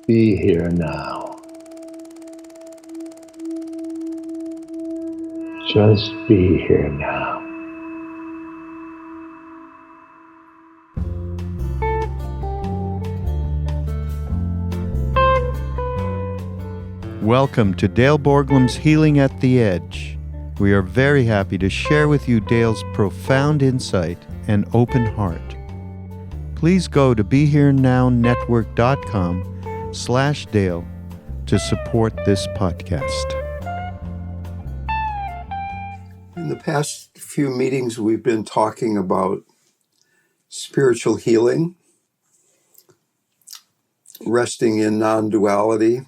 Be here now. Just be here now. Welcome to Dale Borglum's Healing at the Edge. We are very happy to share with you Dale's profound insight and open heart. Please go to BeHereNowNetwork.com/Dale to support this podcast. In the past few meetings, we've been talking about spiritual healing, resting in non-duality,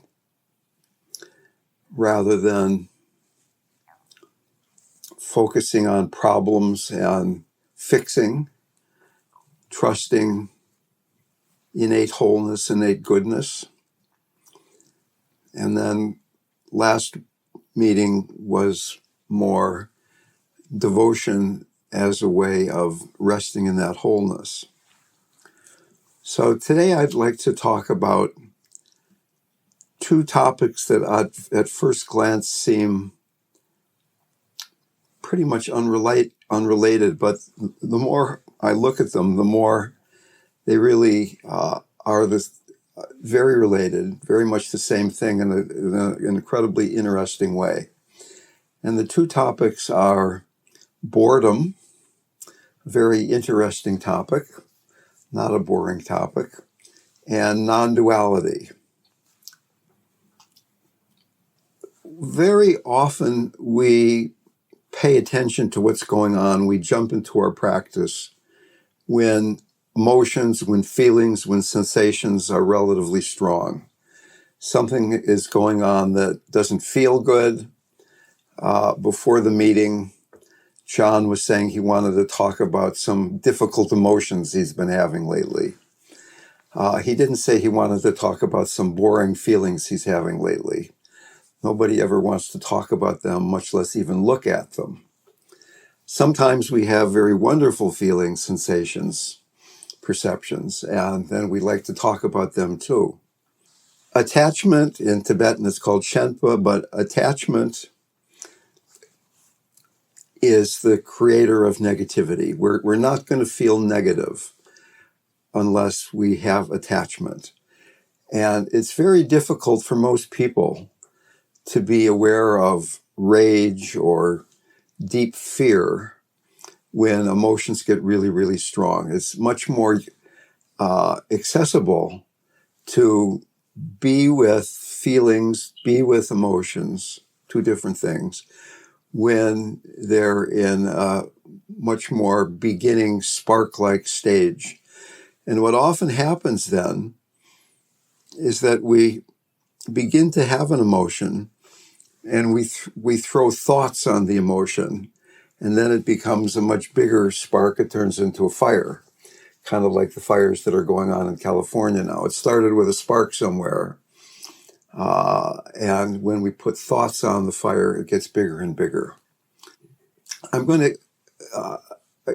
rather than focusing on problems and fixing, trusting innate wholeness, innate goodness. And then last meeting was more devotion as a way of resting in that wholeness. So today I'd like to talk about two topics that at first glance seem pretty much unrelated, but the more I look at them, the more they really are very related, very much the same thing in an incredibly interesting way. And the two topics are boredom, a very interesting topic, not a boring topic, and non-duality. Very often we pay attention to what's going on. We jump into our practice when emotions, when feelings, when sensations are relatively strong. Something is going on that doesn't feel good. Before the meeting, John was saying he wanted to talk about some difficult emotions he's been having lately. He didn't say he wanted to talk about some boring feelings he's having lately. Nobody ever wants to talk about them, much less even look at them. Sometimes we have very wonderful feelings, sensations, perceptions, and then we like to talk about them too. Attachment, in Tibetan is called Shenpa, but attachment is the creator of negativity. We're not going to feel negative unless we have attachment. And it's very difficult for most people to be aware of rage or deep fear when emotions get really, really strong. It's much more accessible to be with feelings, be with emotions, two different things, when they're in a much more beginning spark-like stage. And what often happens then is that we begin to have an emotion and we throw thoughts on the emotion, and then it becomes a much bigger spark. It turns into a fire, kind of like the fires that are going on in California now. It started with a spark somewhere. And when we put thoughts on the fire, it gets bigger and bigger. I'm going to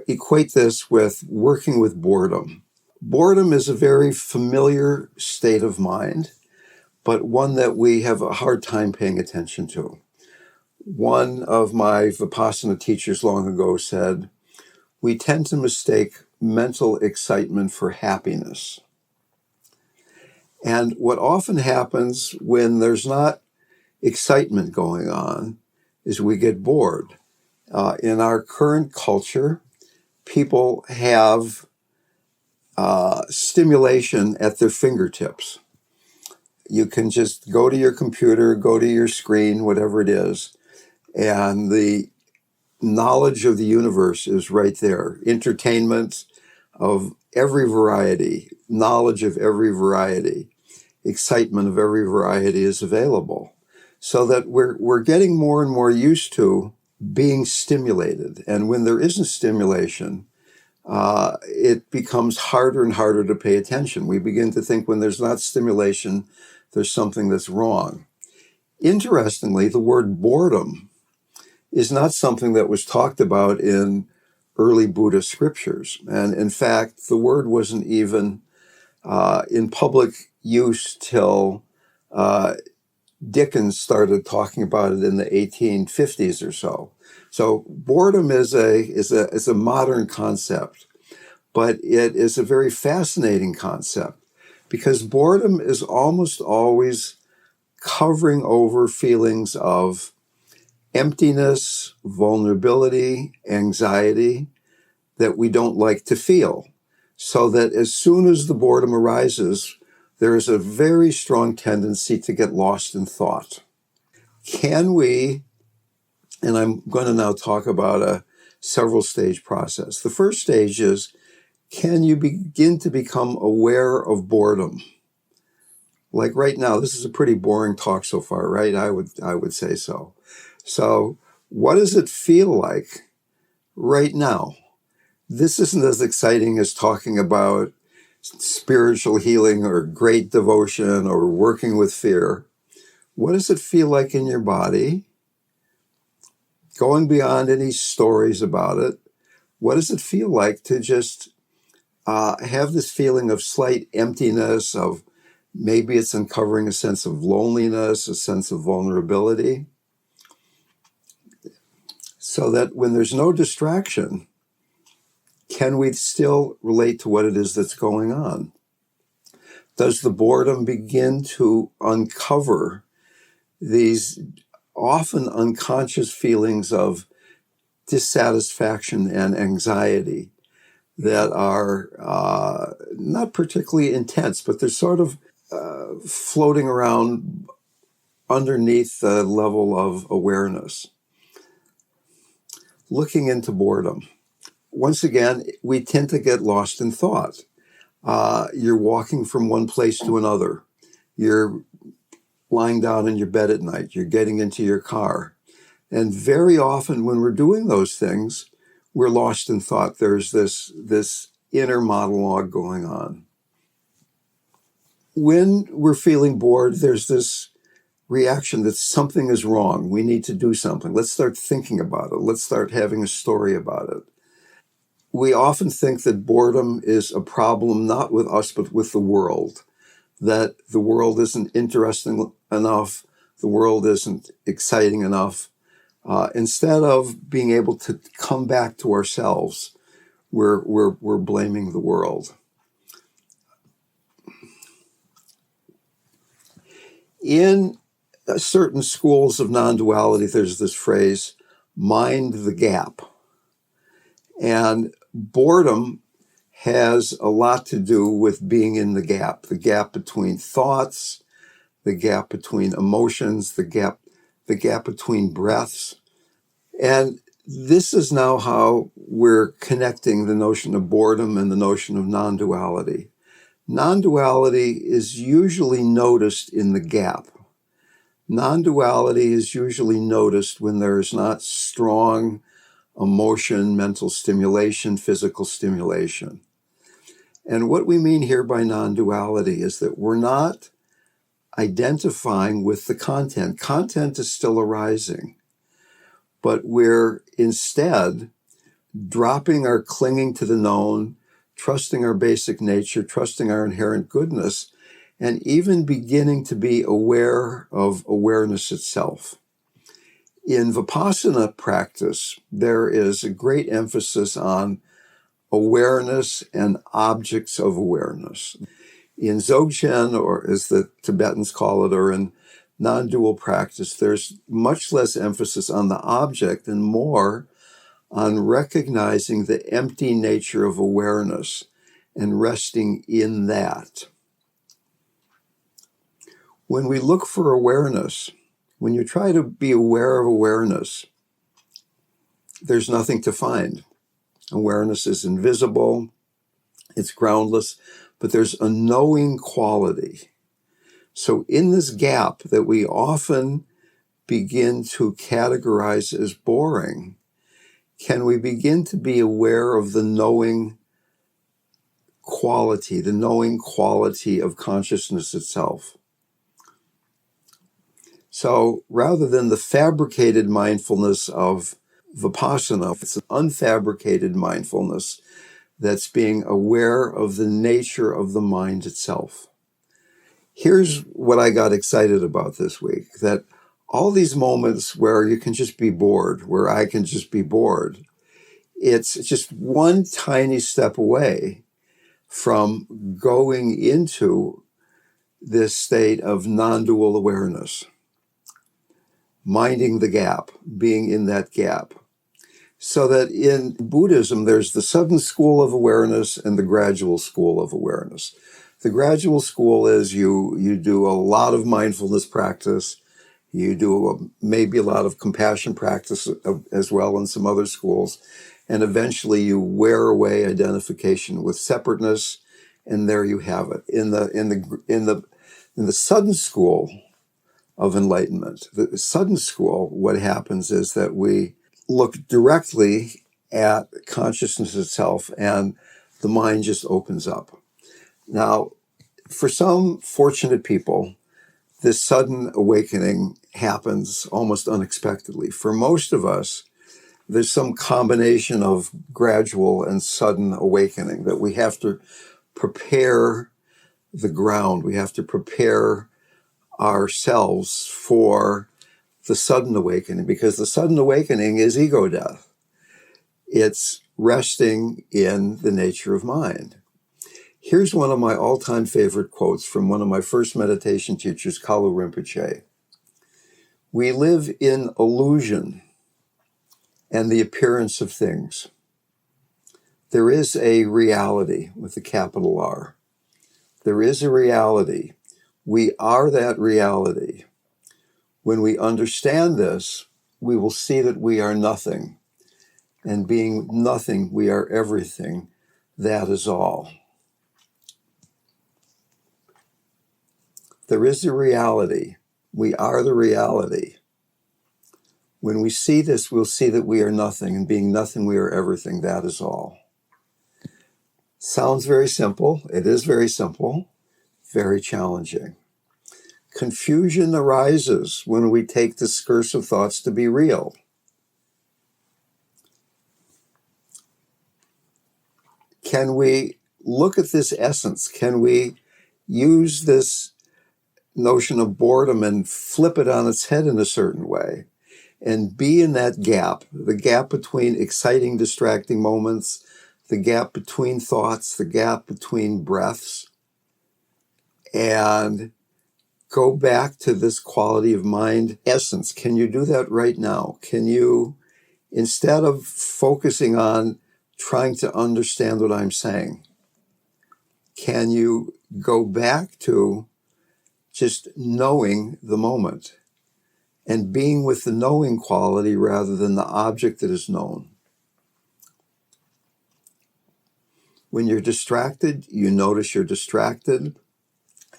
equate this with working with boredom. Boredom is a very familiar state of mind, but one that we have a hard time paying attention to. One of my Vipassana teachers long ago said, we tend to mistake mental excitement for happiness. And what often happens when there's not excitement going on is we get bored. In our current culture, people have stimulation at their fingertips. You can just go to your computer, go to your screen, whatever it is, and the knowledge of the universe is right there. Entertainment of every variety, knowledge of every variety, excitement of every variety is available. So that we're getting more and more used to being stimulated. And when there isn't stimulation, it becomes harder and harder to pay attention. We begin to think when there's not stimulation, there's something that's wrong. Interestingly, the word boredom is not something that was talked about in early Buddhist scriptures. And in fact, the word wasn't even in public use till Dickens started talking about it in the 1850s or so. So boredom is a modern concept, but it is a very fascinating concept because boredom is almost always covering over feelings of emptiness, vulnerability, anxiety that we don't like to feel. So that as soon as the boredom arises, there is a very strong tendency to get lost in thought. Can we, and I'm going to now talk about a several stage process. The first stage is, can you begin to become aware of boredom? Like right now, this is a pretty boring talk so far, right? I would say so. So what does it feel like right now? This isn't as exciting as talking about spiritual healing or great devotion or working with fear. What does it feel like in your body? Going beyond any stories about it, what does it feel like to just have this feeling of slight emptiness, of maybe it's uncovering a sense of loneliness, a sense of vulnerability, so that when there's no distraction, can we still relate to what it is that's going on? Does the boredom begin to uncover these often unconscious feelings of dissatisfaction and anxiety that are not particularly intense, but they're sort of floating around underneath the level of awareness? Looking into boredom. Once again, we tend to get lost in thought. You're walking from one place to another. You're lying down in your bed at night. You're getting into your car. And very often when we're doing those things, we're lost in thought. There's this inner monologue going on. When we're feeling bored, there's this reaction that something is wrong. We need to do something. Let's start thinking about it. Let's start having a story about it. We often think that boredom is a problem not with us, but with the world, that the world isn't interesting enough, the world isn't exciting enough. Instead of being able to come back to ourselves, we're blaming the world. In certain schools of non-duality, there's this phrase, mind the gap. And boredom has a lot to do with being in the gap between thoughts, the gap between emotions, the gap between breaths. And this is now how we're connecting the notion of boredom and the notion of non-duality. Non-duality is usually noticed in the gap. Non-duality is usually noticed when there's not strong emotion, mental stimulation, physical stimulation. And what we mean here by non-duality is that we're not identifying with the content. Content is still arising, but we're instead dropping our clinging to the known, trusting our basic nature, trusting our inherent goodness, and even beginning to be aware of awareness itself. In Vipassana practice, there is a great emphasis on awareness and objects of awareness. In Dzogchen, or as the Tibetans call it, or in non-dual practice, there's much less emphasis on the object and more on recognizing the empty nature of awareness and resting in that. When we look for awareness, when you try to be aware of awareness, there's nothing to find. Awareness is invisible, it's groundless, but there's a knowing quality. So in this gap that we often begin to categorize as boring, can we begin to be aware of the knowing quality of consciousness itself? So rather than the fabricated mindfulness of Vipassana, it's an unfabricated mindfulness that's being aware of the nature of the mind itself. Here's what I got excited about this week, that all these moments where you can just be bored, where I can just be bored, it's just one tiny step away from going into this state of non-dual awareness, minding the gap, being in that gap. So that in Buddhism, there's the sudden school of awareness and the gradual school of awareness. The gradual school is you do a lot of mindfulness practice. You do maybe a lot of compassion practice as well in some other schools. And eventually you wear away identification with separateness, and there you have it. In the sudden school of enlightenment, the sudden school, what happens is that we look directly at consciousness itself, and the mind just opens up. Now, for some fortunate people, this sudden awakening happens almost unexpectedly. For most of us, there's some combination of gradual and sudden awakening that we have to prepare the ground. We have to prepare ourselves for the sudden awakening, because the sudden awakening is ego death. It's resting in the nature of mind. Here's one of my all-time favorite quotes from one of my first meditation teachers, Kalu Rinpoche. We live in illusion and the appearance of things. There is a reality with a capital R. There is a reality. We are that reality. When we understand this, we will see that we are nothing. And being nothing, we are everything. That is all. There is a reality. We are the reality. When we see this, we'll see that we are nothing, and being nothing, we are everything. That is all. Sounds very simple. It is very simple, very challenging. Confusion arises when we take discursive thoughts to be real. Can we look at this essence? Can we use this notion of boredom and flip it on its head in a certain way and be in that gap, the gap between exciting, distracting moments, the gap between thoughts, the gap between breaths, and go back to this quality of mind essence? Can you do that right now? Can you, instead of focusing on trying to understand what I'm saying, can you go back to just knowing the moment and being with the knowing quality rather than the object that is known? When you're distracted, you notice you're distracted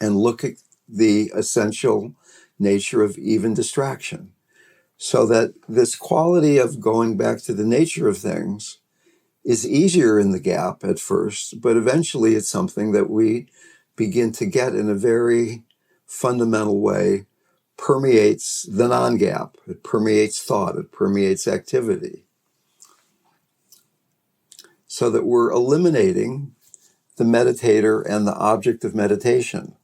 and look at the essential nature of even distraction. So that this quality of going back to the nature of things is easier in the gap at first, but eventually it's something that we begin to get in a very fundamental way, permeates the non-gap. It permeates thought. It permeates activity. So that we're eliminating the meditator and the object of meditation.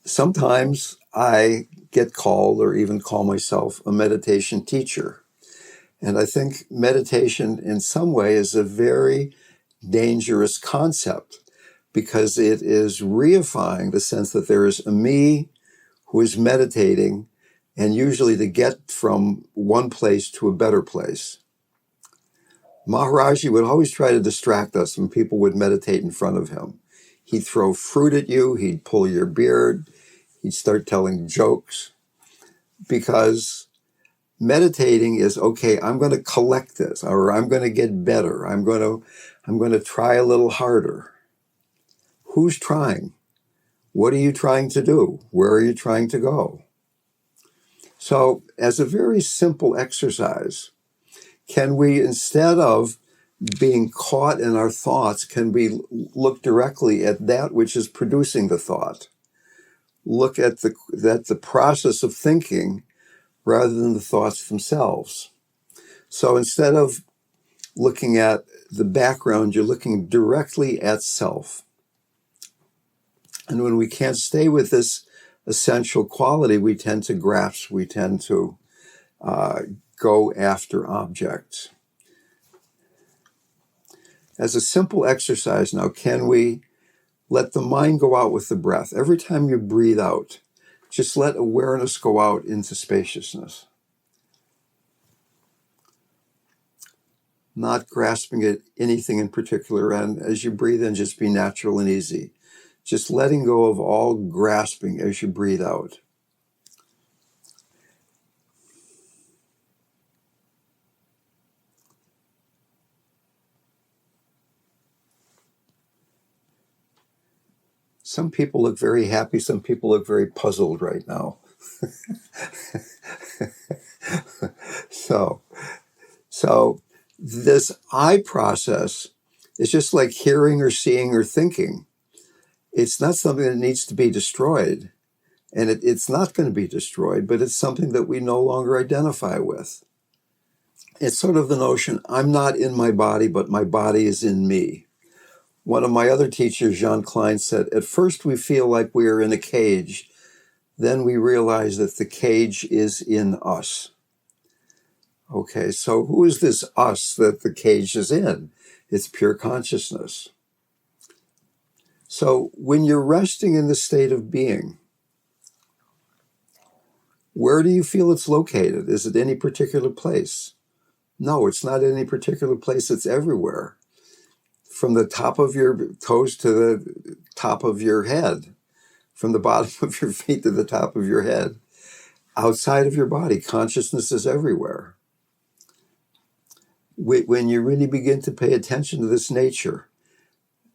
Sometimes I get called, or even call myself, a meditation teacher. And I think meditation in some way is a very dangerous concept, because it is reifying the sense that there is a me who is meditating, and usually to get from one place to a better place. Maharaji would always try to distract us when people would meditate in front of him. He'd throw fruit at you, he'd pull your beard, he'd start telling jokes, because meditating is, okay, I'm going to collect this, or I'm going to get better. I'm going to try a little harder. Who's trying? What are you trying to do? Where are you trying to go? So, as a very simple exercise, can we, instead of being caught in our thoughts, can we look directly at that which is producing the thought? Look at the process of thinking rather than the thoughts themselves. So instead of looking at the background, you're looking directly at self. And when we can't stay with this essential quality, we tend to grasp, we tend to go after objects. As a simple exercise now, can we let the mind go out with the breath? Every time you breathe out, just let awareness go out into spaciousness. Not grasping at anything in particular, and as you breathe in, just be natural and easy. Just letting go of all grasping as you breathe out. Some people look very happy, some people look very puzzled right now. So this I process is just like hearing or seeing or thinking. It's not something that needs to be destroyed. And it's not going to be destroyed, but it's something that we no longer identify with. It's sort of the notion, I'm not in my body, but my body is in me. One of my other teachers, Jean Klein, said, at first we feel like we are in a cage. Then we realize that the cage is in us. Okay, so who is this us that the cage is in? It's pure consciousness. So when you're resting in the state of being, where do you feel it's located? Is it any particular place? No, it's not any particular place. It's everywhere. From the top of your toes to the top of your head, from the bottom of your feet to the top of your head. Outside of your body, consciousness is everywhere. When you really begin to pay attention to this nature,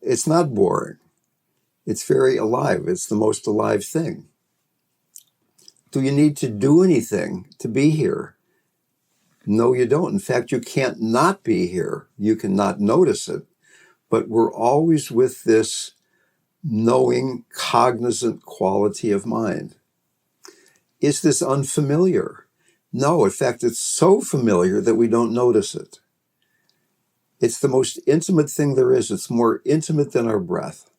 it's not boring. It's very alive. It's the most alive thing. Do you need to do anything to be here? No, you don't. In fact, you can't not be here. You can not notice it. But we're always with this knowing, cognizant quality of mind. Is this unfamiliar? No, in fact, it's so familiar that we don't notice it. It's the most intimate thing there is. It's more intimate than our breath.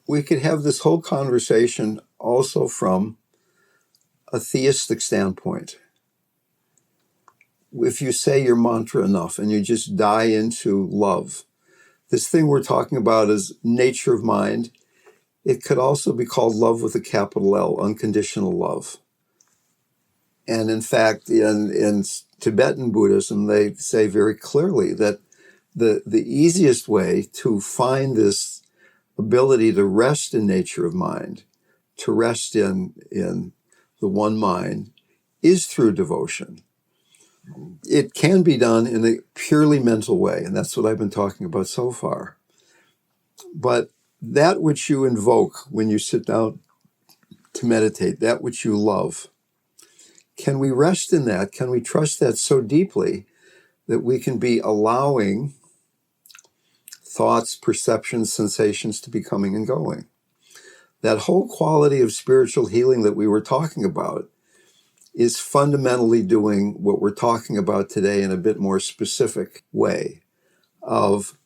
We could have this whole conversation also from a theistic standpoint. If you say your mantra enough and you just die into love, this thing we're talking about is nature of mind. It could also be called love with a capital L, unconditional love. And in fact, in Tibetan Buddhism, they say very clearly that the easiest way to find this ability to rest in nature of mind, to rest in the one mind, is through devotion. It can be done in a purely mental way, and that's what I've been talking about so far. But that which you invoke when you sit down to meditate, that which you love, can we rest in that? Can we trust that so deeply that we can be allowing thoughts, perceptions, sensations to be coming and going? That whole quality of spiritual healing that we were talking about is fundamentally doing what we're talking about today in a bit more specific way of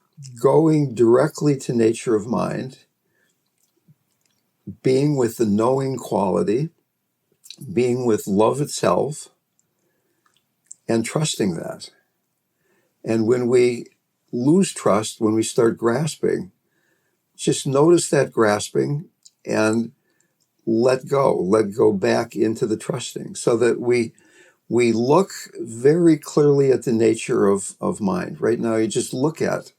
going directly to nature of mind, being with the knowing quality, being with love itself, and trusting that. And when we lose trust, when we start grasping, just notice that grasping and let go back into the trusting, so that we look very clearly at the nature of mind. Right now, you just look at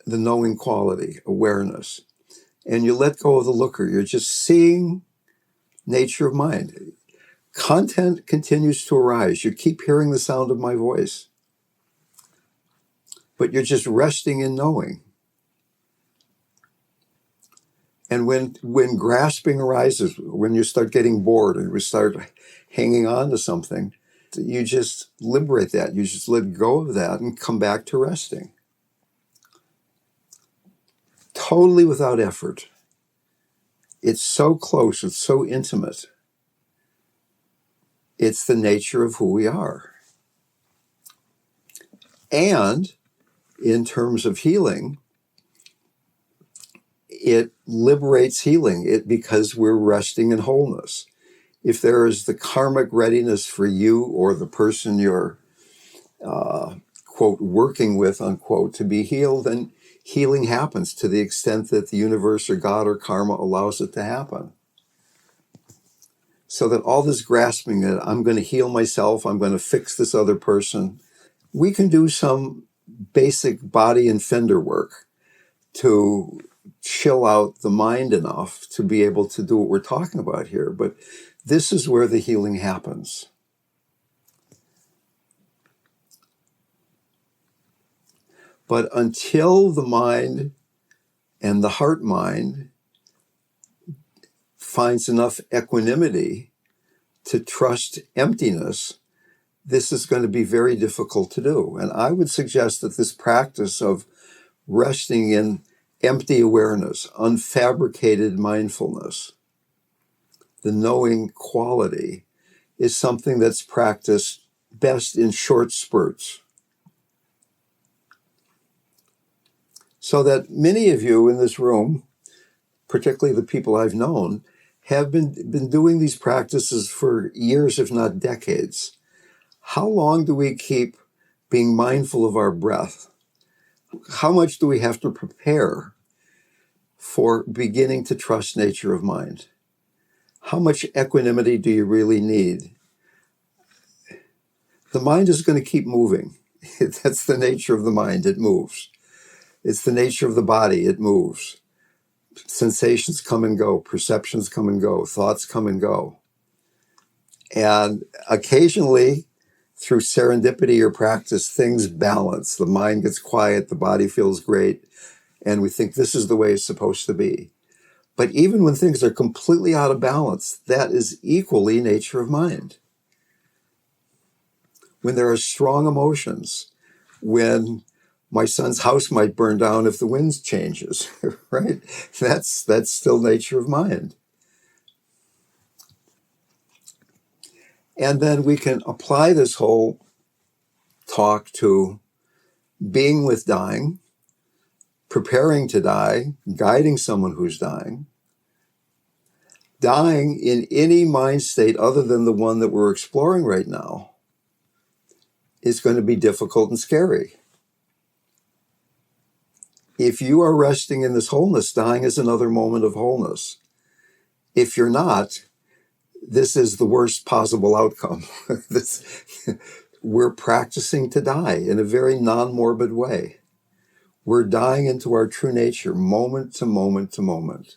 the knowing quality, awareness, and you let go of the looker. You're just seeing nature of mind. Content continues to arise. You keep hearing the sound of my voice, but you're just resting in knowing. And when grasping arises, when you start getting bored and we start hanging on to something, you just liberate that. You just let go of that and come back to resting. Totally without effort. It's so close. It's so intimate. It's the nature of who we are. And in terms of healing, it liberates healing because we're resting in wholeness. If there is the karmic readiness for you or the person you're, quote, working with, unquote, to be healed, then healing happens to the extent that the universe or God or karma allows it to happen. So that all this grasping that I'm going to heal myself, I'm going to fix this other person, we can do some basic body and fender work to chill out the mind enough to be able to do what we're talking about here. But this is where the healing happens. But until the mind and the heart mind finds enough equanimity to trust emptiness, this is going to be very difficult to do. And I would suggest that this practice of resting in empty awareness, unfabricated mindfulness, the knowing quality, is something that's practiced best in short spurts. So that many of you in this room, particularly the people I've known, have been doing these practices for years, if not decades. How long do we keep being mindful of our breath? How much do we have to prepare for beginning to trust nature of mind? How much equanimity do you really need? The mind is going to keep moving. That's the nature of the mind. It moves. It's the nature of the body. It moves. Sensations come and go. Perceptions come and go. Thoughts come and go. And occasionally, through serendipity or practice, things balance. The mind gets quiet. The body feels great. And we think this is the way it's supposed to be. But even when things are completely out of balance, that is equally nature of mind. When there are strong emotions, when my son's house might burn down if the wind changes, right? That's still nature of mind. And then we can apply this whole talk to being with dying, preparing to die, guiding someone who's dying. Dying in any mind state other than the one that we're exploring right now is going to be difficult and scary. If you are resting in this wholeness, dying is another moment of wholeness. If you're not, this is the worst possible outcome. We're practicing to die in a very non-morbid way. We're dying into our true nature, moment to moment to moment.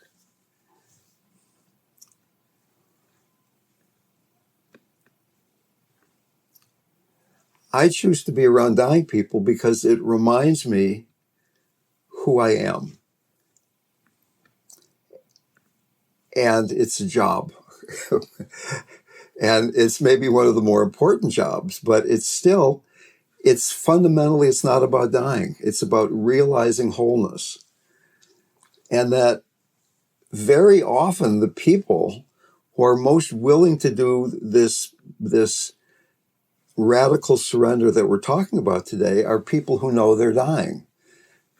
I choose to be around dying people because it reminds me who I am. And it's a job. And it's maybe one of the more important jobs, but it's fundamentally, it's not about dying. It's about realizing wholeness. And that very often the people who are most willing to do this radical surrender that we're talking about today are people who know they're dying.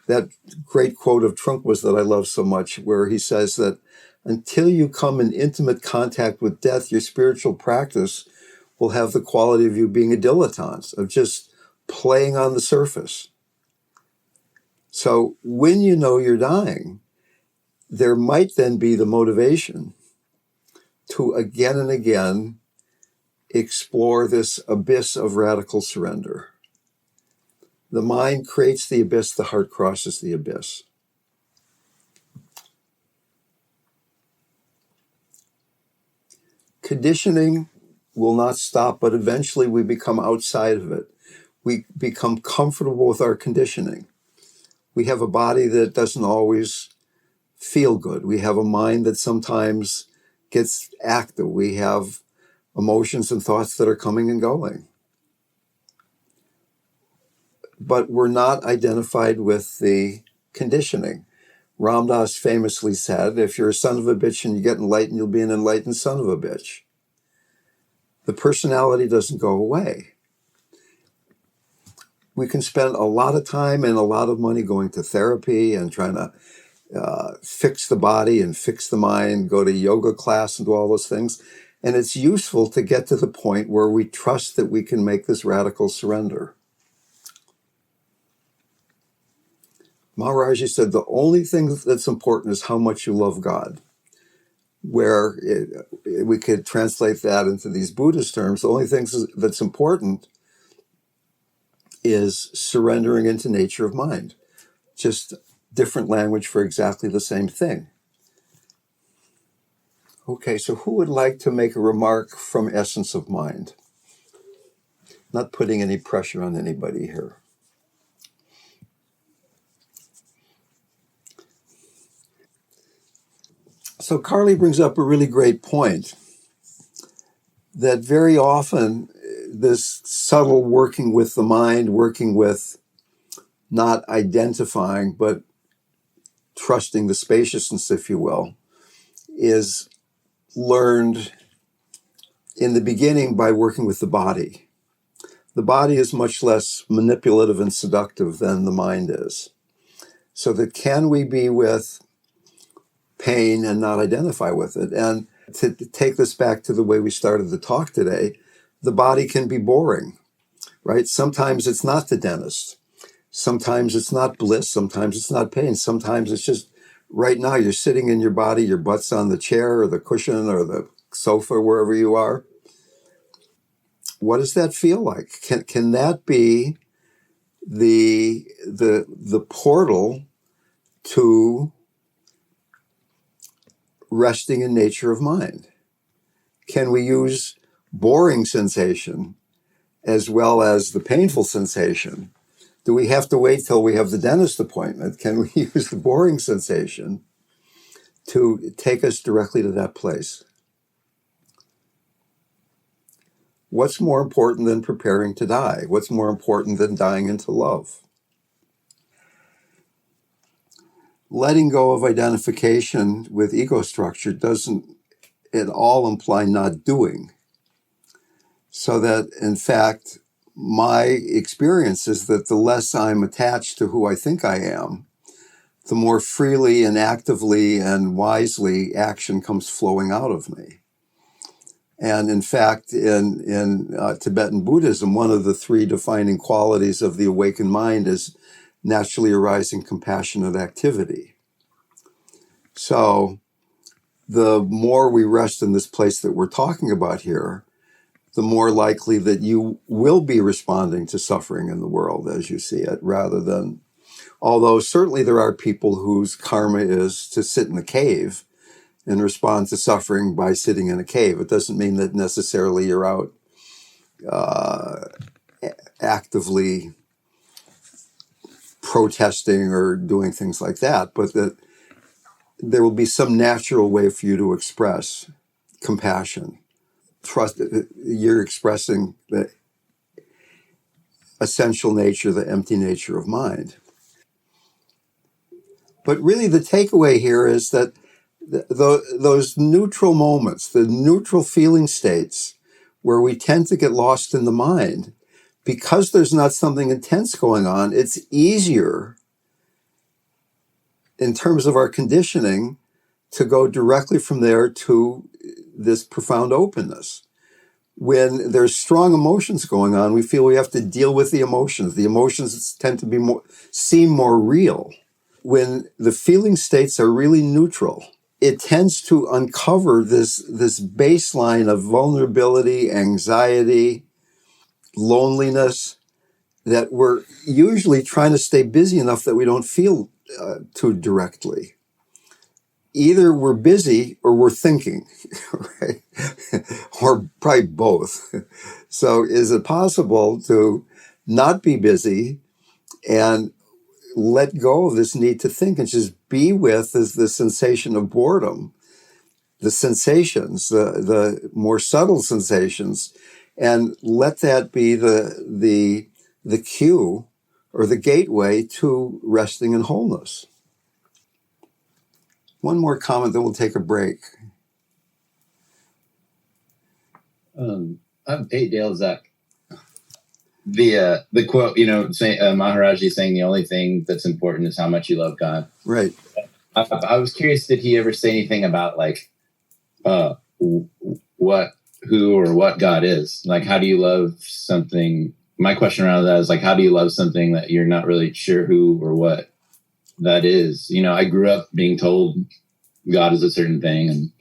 That great quote of Trungpa's that I love so much, where he says that until you come in intimate contact with death, your spiritual practice will have the quality of you being a dilettante, of just playing on the surface. So when you know you're dying, there might then be the motivation to again and again explore this abyss of radical surrender. The mind creates the abyss, the heart crosses the abyss. Conditioning will not stop, but eventually we become outside of it. We become comfortable with our conditioning. We have a body that doesn't always feel good. We have a mind that sometimes gets active. We have emotions and thoughts that are coming and going. But we're not identified with the conditioning. Ram Dass famously said, if you're a son of a bitch and you get enlightened, you'll be an enlightened son of a bitch. The personality doesn't go away. We can spend a lot of time and a lot of money going to therapy and trying to fix the body and fix the mind, go to yoga class and do all those things. And it's useful to get to the point where we trust that we can make this radical surrender. Maharaji said the only thing that's important is how much you love God. We could translate that into these Buddhist terms. The only thing that's important is surrendering into nature of mind. Just different language for exactly the same thing. Okay, so who would like to make a remark from Essence of Mind? Not putting any pressure on anybody here. So Carly brings up a really great point, that very often this subtle working with the mind, working with not identifying, but trusting the spaciousness, if you will, is learned in the beginning by working with the body. The body is much less manipulative and seductive than the mind is. So that can we be with pain and not identify with it? And to take this back to the way we started the talk today, the body can be boring, right? Sometimes it's not the dentist. Sometimes it's not bliss. Sometimes it's not pain. Sometimes it's just right now you're sitting in your body, your butt's on the chair or the cushion or the sofa, wherever you are. What does that feel like? Can that be the portal to resting in nature of mind? Can we use boring sensation as well as the painful sensation? Do we have to wait till we have the dentist appointment? Can we use the boring sensation to take us directly to that place? What's more important than preparing to die? What's more important than dying into love? Letting go of identification with ego structure doesn't at all imply not doing. So that, in fact, my experience is that the less I'm attached to who I think I am, the more freely and actively and wisely action comes flowing out of me. And in fact, in Tibetan Buddhism, one of the three defining qualities of the awakened mind is naturally arising compassionate activity. So the more we rest in this place that we're talking about here, the more likely that you will be responding to suffering in the world as you see it, rather than, although certainly there are people whose karma is to sit in a cave and respond to suffering by sitting in a cave. It doesn't mean that necessarily you're out actively protesting or doing things like that, but that there will be some natural way for you to express compassion. Trust, you're expressing the essential nature, the empty nature of mind. But really the takeaway here is that those neutral moments, the neutral feeling states where we tend to get lost in the mind, because there's not something intense going on, it's easier in terms of our conditioning to go directly from there to this profound openness. When there's strong emotions going on, we feel we have to deal with the emotions. The emotions tend to seem more real. When the feeling states are really neutral, it tends to uncover this baseline of vulnerability, anxiety, loneliness, that we're usually trying to stay busy enough that we don't feel too directly. Either we're busy or we're thinking, right? Or probably both. So is it possible to not be busy and let go of this need to think and just be with the sensation of boredom, the sensations, the more subtle sensations, and let that be the cue or the gateway to resting in wholeness? One more comment, then we'll take a break. Hey, Dale, Zach. The quote, Maharaji saying the only thing that's important is how much you love God. Right. I was curious, did he ever say anything about like who or what God is? Like, how do you love something? My question around that is like, how do you love something that you're not really sure who or what that is? I grew up being told God is a certain thing, and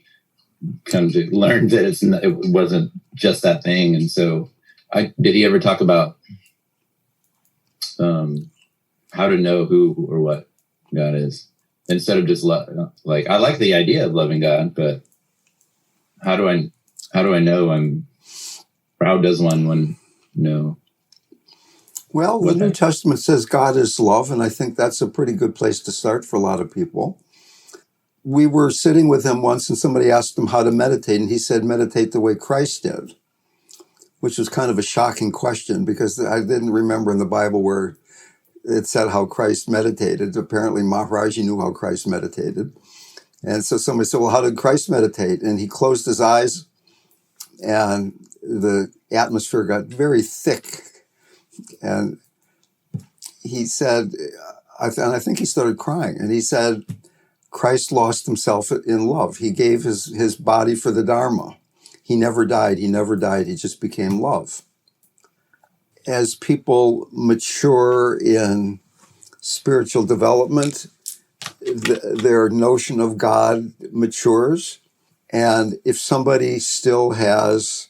come to learn that it wasn't just that thing. And so did he ever talk about how to know who or what God is instead of just like, I like the idea of loving God, but how do I know or how does one know? Well, the New Testament says God is love, and I think that's a pretty good place to start for a lot of people. We were sitting with him once, and somebody asked him how to meditate, and he said, meditate the way Christ did, which was kind of a shocking question because I didn't remember in the Bible where it said how Christ meditated. Apparently, Maharaji knew how Christ meditated. And so somebody said, well, how did Christ meditate? And he closed his eyes, and the atmosphere got very thick. And he said, and I think he started crying, and he said, Christ lost himself in love. He gave his body for the Dharma. He never died. He never died. He just became love. As people mature in spiritual development, their notion of God matures. And if somebody still has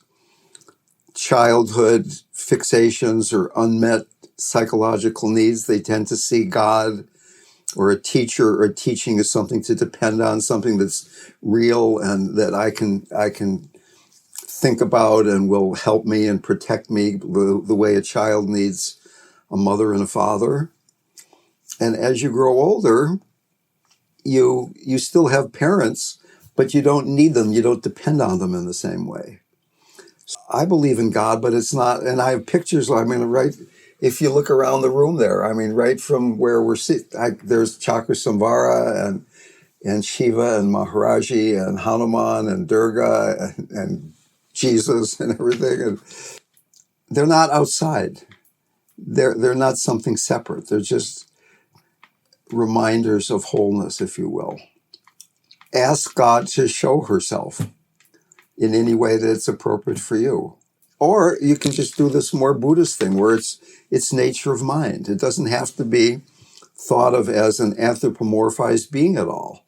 childhood fixations or unmet psychological needs, they tend to see God or a teacher or a teaching as something to depend on, something that's real and that I can think about and will help me and protect me the way a child needs a mother and a father. And as you grow older, you still have parents, but you don't need them. You don't depend on them in the same way. I believe in God, but it's not, and I have pictures, right, if you look around the room there, right from where we're sitting, there's Chakra Samvara and Shiva and Maharaji and Hanuman and Durga and Jesus and everything. And they're not outside. They're not something separate. They're just reminders of wholeness, if you will. Ask God to show herself in any way that it's appropriate for you. Or you can just do this more Buddhist thing where it's nature of mind. It doesn't have to be thought of as an anthropomorphized being at all.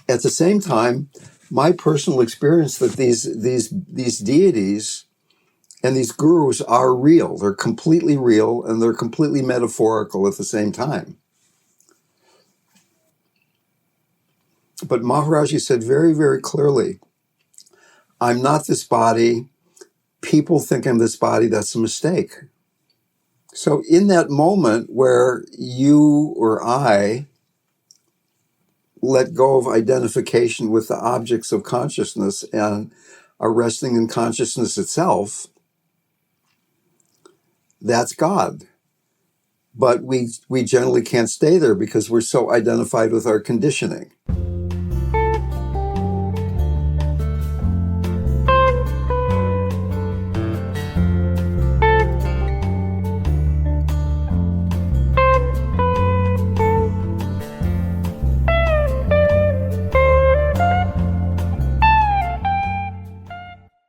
At the same time, my personal experience that these deities and these gurus are real. They're completely real and they're completely metaphorical at the same time. But Maharaji said very, very clearly, I'm not this body. People think I'm this body. That's a mistake. So in that moment where you or I let go of identification with the objects of consciousness and are resting in consciousness itself, that's God. But we generally can't stay there because we're so identified with our conditioning.